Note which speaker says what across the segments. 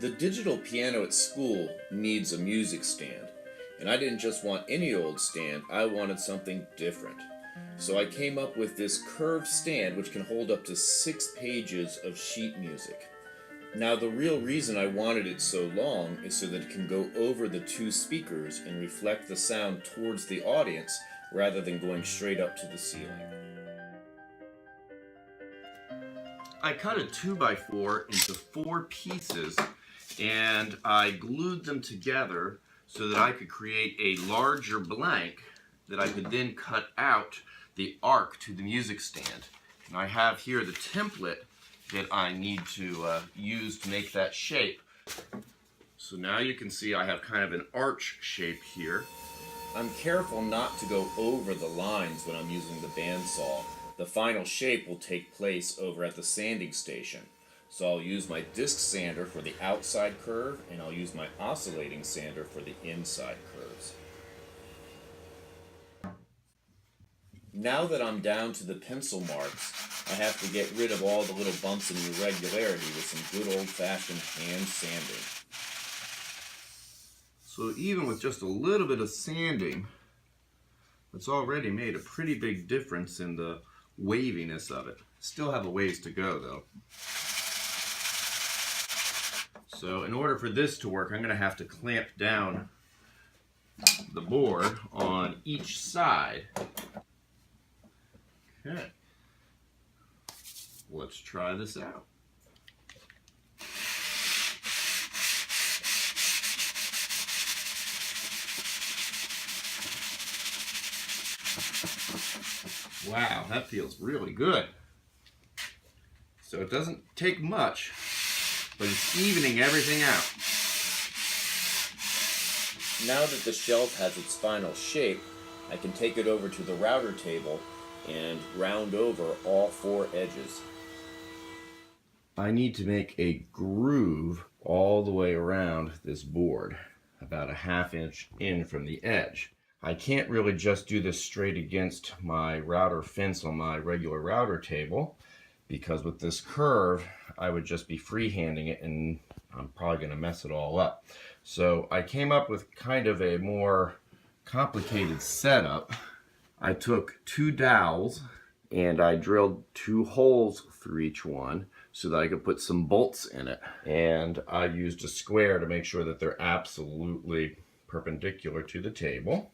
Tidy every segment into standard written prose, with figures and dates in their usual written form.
Speaker 1: The digital piano at school needs a music stand, and I didn't just want any old stand, I wanted something different. So I came up with this curved stand which can hold up to 6 pages of sheet music. Now the real reason I wanted it so long is so that it can go over the 2 speakers and reflect the sound towards the audience rather than going straight up to the ceiling.
Speaker 2: I cut a 2x4 into 4 pieces and I glued them together so that I could create a larger blank that I could then cut out the arc to the music stand. And I have here the template that I need to use to make that shape. So now you can see I have kind of an arch shape here.
Speaker 1: I'm careful not to go over the lines when I'm using the bandsaw. The final shape will take place over at the sanding station. So I'll use my disc sander for the outside curve, and I'll use my oscillating sander for the inside curves. Now that I'm down to the pencil marks, I have to get rid of all the little bumps and irregularity with some good old-fashioned hand sanding.
Speaker 2: So even with just a little bit of sanding, it's already made a pretty big difference in the waviness of it. Still have a ways to go though. So in order for this to work, I'm going to have to clamp down the board on each side. Okay, let's try this out. Wow, that feels really good. So it doesn't take much, but it's evening everything out.
Speaker 1: Now that the shelf has its final shape, I can take it over to the router table and round over all 4 edges.
Speaker 2: I need to make a groove all the way around this board, about a 1/2 inch in from the edge. I can't really just do this straight against my router fence on my regular router table, because with this curve I would just be freehanding it and I'm probably going to mess it all up. So I came up with kind of a more complicated setup. I took 2 dowels and I drilled 2 holes through each one so that I could put some bolts in it. And I used a square to make sure that they're absolutely perpendicular to the table.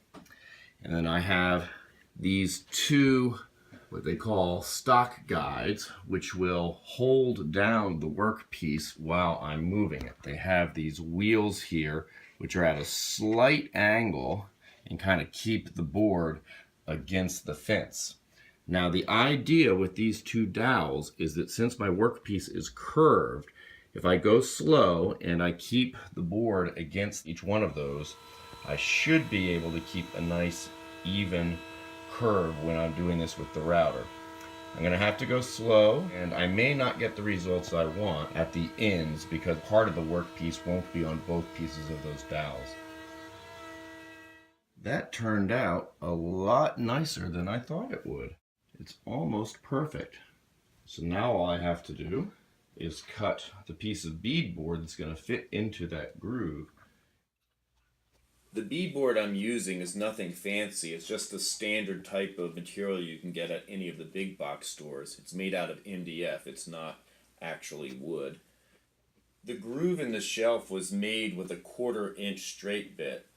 Speaker 2: And then I have these 2 what they call stock guides, which will hold down the workpiece while I'm moving it. They have these wheels here which are at a slight angle and kind of keep the board against the fence. Now the idea with these 2 dowels is that since my workpiece is curved, if I go slow and I keep the board against each one of those, I should be able to keep a nice even curve when I'm doing this with the router. I'm going to have to go slow, and I may not get the results I want at the ends because part of the workpiece won't be on both pieces of those dowels. That turned out a lot nicer than I thought it would. It's almost perfect. So now all I have to do is cut the piece of beadboard that's going to fit into that groove.
Speaker 1: The beadboard I'm using is nothing fancy. It's just the standard type of material you can get at any of the big box stores. It's made out of MDF. It's not actually wood. The groove in the shelf was made with a 1/4 inch straight bit,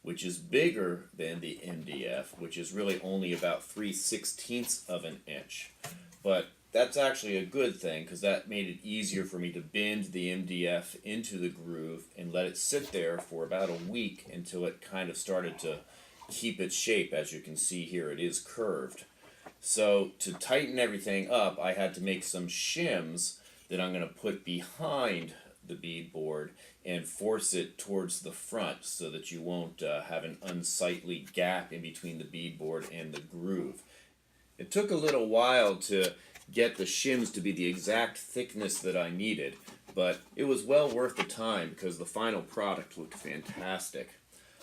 Speaker 1: which is bigger than the MDF, which is really only about 3/16 of an inch. But that's actually a good thing because that made it easier for me to bend the MDF into the groove and let it sit there for about a week until it kind of started to keep its shape. As you can see here, it is curved. So to tighten everything up, I had to make some shims that I'm going to put behind the beadboard and force it towards the front so that you won't have an unsightly gap in between the beadboard and the groove. It took a little while to get the shims to be the exact thickness that I needed, but it was well worth the time because the final product looked fantastic.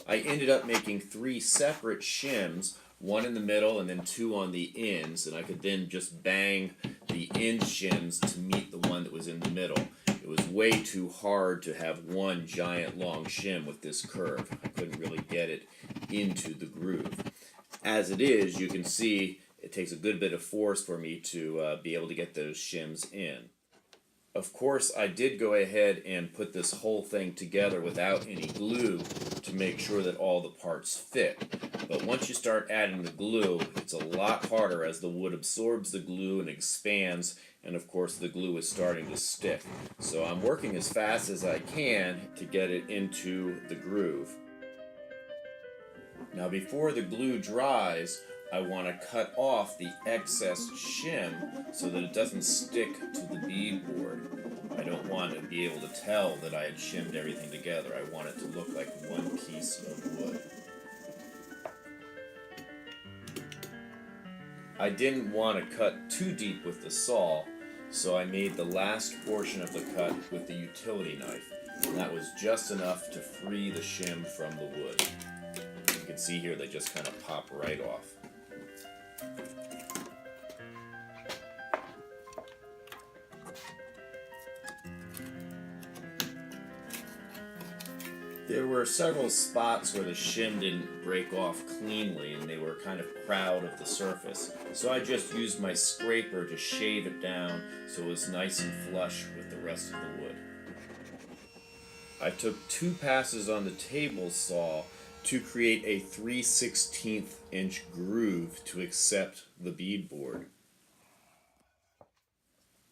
Speaker 1: I ended up making 3 separate shims, 1 in the middle and then 2 on the ends, and I could then just bang the end shims to meet the one that was in the middle. It It was way too hard to have one giant long shim with this curve. I couldn't really get it into the groove. As it is, you can see it takes a good bit of force for me to be able to get those shims in. Of course, I did go ahead and put this whole thing together without any glue to make sure that all the parts fit. But once you start adding the glue, it's a lot harder as the wood absorbs the glue and expands, and of course the glue is starting to stick. So I'm working as fast as I can to get it into the groove. Now before the glue dries, I want to cut off the excess shim so that it doesn't stick to the beadboard. I don't want to be able to tell that I had shimmed everything together. I want it to look like one piece of wood. I didn't want to cut too deep with the saw, so I made the last portion of the cut with the utility knife. And that was just enough to free the shim from the wood. You can see here they just kind of pop right off. There were several spots where the shim didn't break off cleanly and they were kind of proud of the surface. So I just used my scraper to shave it down so it was nice and flush with the rest of the wood. I took 2 passes on the table saw to create a 3/16 inch groove to accept the beadboard.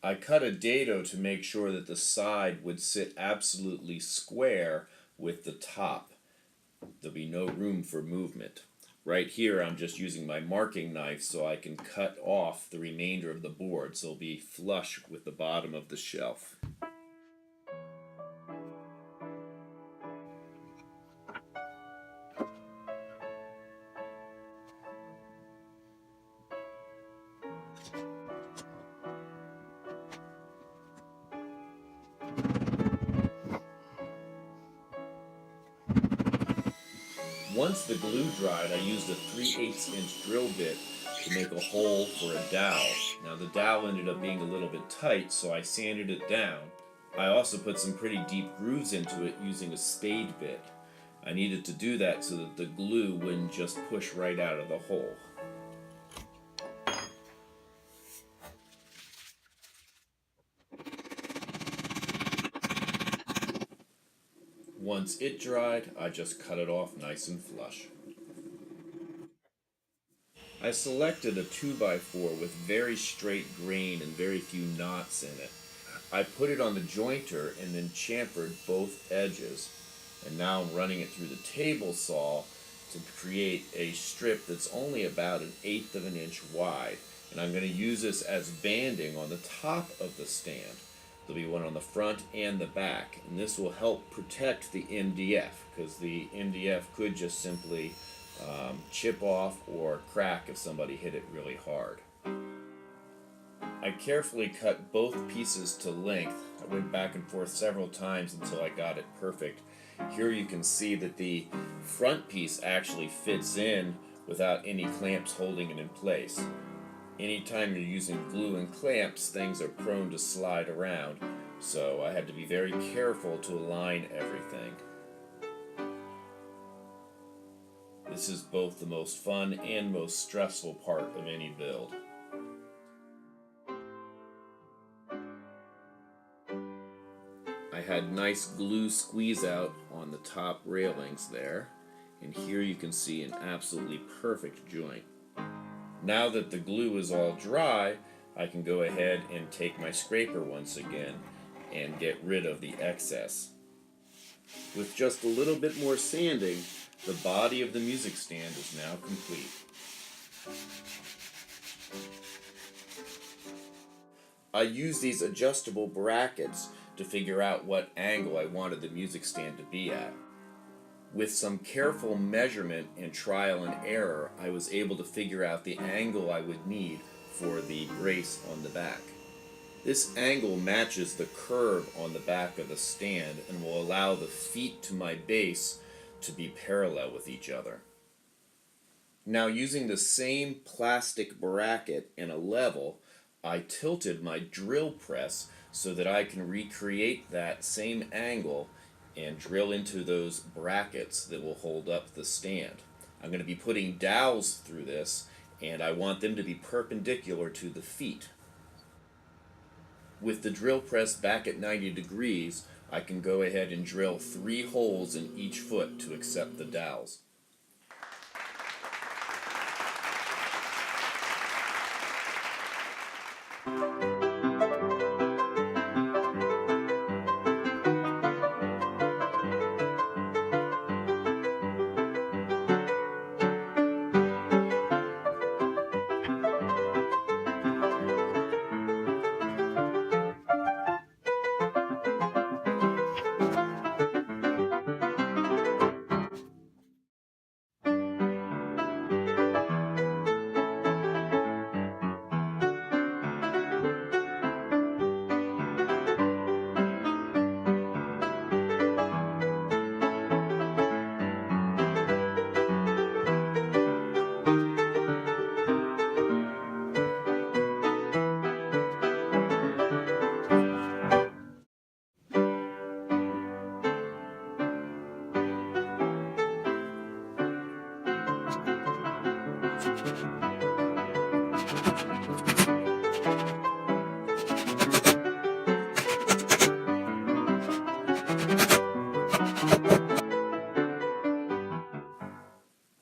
Speaker 1: I cut a dado to make sure that the side would sit absolutely square with the top. There'll be no room for movement. Right here I'm just using my marking knife so I can cut off the remainder of the board so it'll be flush with the bottom of the shelf. Once the glue dried, I used a 3/8 inch drill bit to make a hole for a dowel. Now the dowel ended up being a little bit tight, so I sanded it down. I also put some pretty deep grooves into it using a spade bit. I needed to do that so that the glue wouldn't just push right out of the hole. Once it dried, I just cut it off nice and flush. I selected a 2x4 with very straight grain and very few knots in it. I put it on the jointer and then chamfered both edges. And now I'm running it through the table saw to create a strip that's only about 1/8 of an inch wide. And I'm going to use this as banding on the top of the stand. There'll be one on the front and the back, and this will help protect the MDF because the MDF could just simply chip off or crack if somebody hit it really hard. I carefully cut both pieces to length. I went back and forth several times until I got it perfect. Here you can see that the front piece actually fits in without any clamps holding it in place. Anytime you're using glue and clamps, things are prone to slide around, so I had to be very careful to align everything. This is both the most fun and most stressful part of any build. I had nice glue squeeze out on the top railings there, and here you can see an absolutely perfect joint. Now that the glue is all dry, I can go ahead and take my scraper once again and get rid of the excess. With just a little bit more sanding, the body of the music stand is now complete. I use these adjustable brackets to figure out what angle I wanted the music stand to be at. With some careful measurement and trial and error, I was able to figure out the angle I would need for the brace on the back. This angle matches the curve on the back of the stand and will allow the feet to my base to be parallel with each other. Now, using the same plastic bracket and a level, I tilted my drill press so that I can recreate that same angle and drill into those brackets that will hold up the stand. I'm going to be putting dowels through this, and I want them to be perpendicular to the feet. With the drill press back at 90 degrees, I can go ahead and drill 3 holes in each foot to accept the dowels.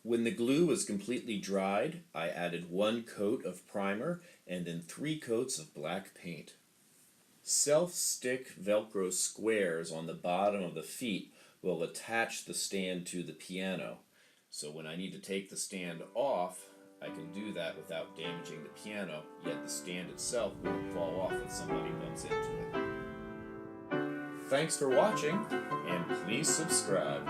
Speaker 1: When the glue was completely dried, I added 1 coat of primer and then 3 coats of black paint. Self-stick Velcro squares on the bottom of the feet will attach the stand to the piano. So when I need to take the stand off, I can do that without damaging the piano, yet the stand itself won't fall off if somebody bumps into it. Thanks for watching, and please subscribe.